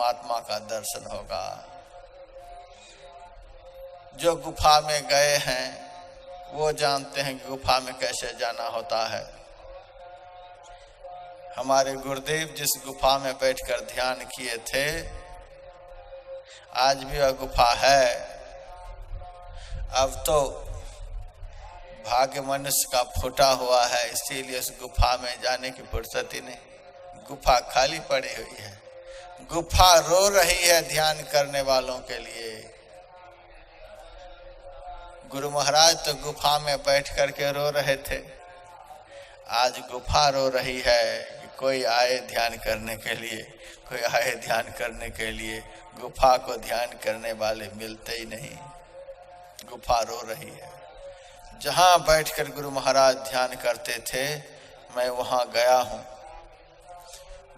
परमात्मा का दर्शन होगा। जो गुफा में गए हैं वो जानते हैं कि गुफा में कैसे जाना होता है। हमारे गुरुदेव जिस गुफा में बैठकर ध्यान किए थे, आज भी वह गुफा है। अब तो भाग्य मनुष्य का फूटा हुआ है, इसीलिए उस गुफा में जाने की फुर्सत ही नहीं। गुफा खाली पड़ी हुई है। गुफा रो रही है ध्यान करने वालों के लिए। गुरु महाराज तो गुफा में बैठ करके रो रहे थे, आज गुफा रो रही है कि कोई आए ध्यान करने के लिए, कोई आए ध्यान करने के लिए। गुफा को ध्यान करने वाले मिलते ही नहीं। गुफा रो रही है। जहां बैठकर गुरु महाराज ध्यान करते थे, मैं वहां गया हूं।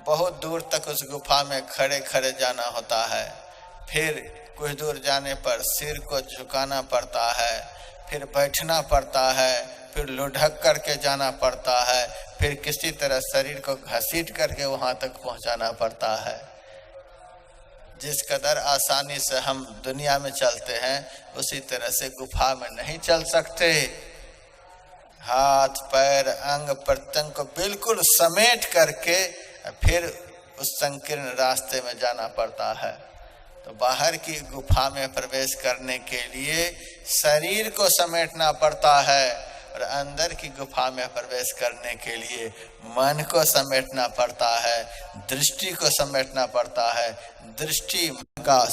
बहुत दूर तक उस गुफा में खड़े खड़े जाना होता है। फिर कुछ दूर जाने पर सिर को झुकाना पड़ता है, फिर बैठना पड़ता है, फिर लुढ़क करके जाना पड़ता है, फिर किसी तरह शरीर को घसीट करके वहां तक पहुंचाना पड़ता है। जिस कदर आसानी से हम दुनिया में चलते हैं, उसी तरह से गुफा में नहीं चल सकते। हाथ पैर अंग प्रत्यंग को बिल्कुल समेट करके फिर उस संकीर्ण रास्ते में जाना पड़ता है। तो बाहर की गुफा में प्रवेश करने के लिए शरीर को समेटना पड़ता है, और अंदर की गुफा में प्रवेश करने के लिए मन को समेटना पड़ता है, दृष्टि को समेटना पड़ता है। दृष्टि का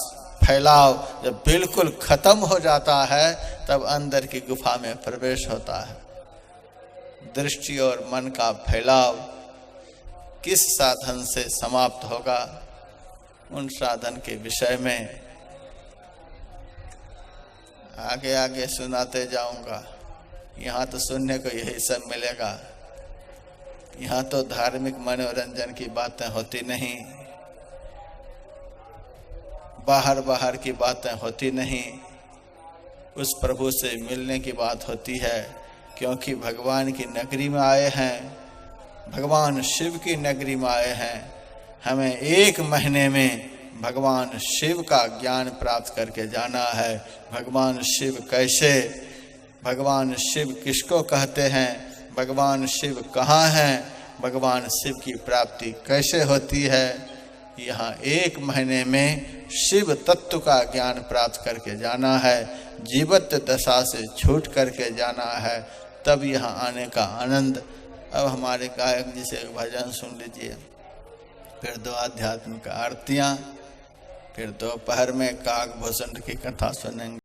फैलाव जब बिल्कुल खत्म हो जाता है, तब अंदर की गुफा में प्रवेश होता है। दृष्टि और मन का फैलाव किस साधन से समाप्त होगा, उन साधन के विषय में आगे आगे सुनाते जाऊंगा। यहाँ तो सुनने को यही सब मिलेगा। यहाँ तो धार्मिक मनोरंजन की बातें होती नहीं, बाहर की बातें होती नहीं। उस प्रभु से मिलने की बात होती है, क्योंकि भगवान की नगरी में आए हैं, भगवान शिव की नगरी में आए हैं। हमें 1 महीने में भगवान शिव का ज्ञान प्राप्त करके जाना है। भगवान शिव कैसे, भगवान शिव किसको कहते हैं, भगवान शिव कहाँ हैं, भगवान शिव की प्राप्ति कैसे होती है, यहाँ 1 महीने में शिव तत्व का ज्ञान प्राप्त करके जाना है। जीवत दशा से छूट करके जाना है, तब यहाँ आने का आनंद। अब हमारे गायक जी से एक भजन सुन लीजिए, फिर 2 आध्यात्मिक आरतियाँ, फिर दोपहर में काकभूषण की कथा सुनेंगे।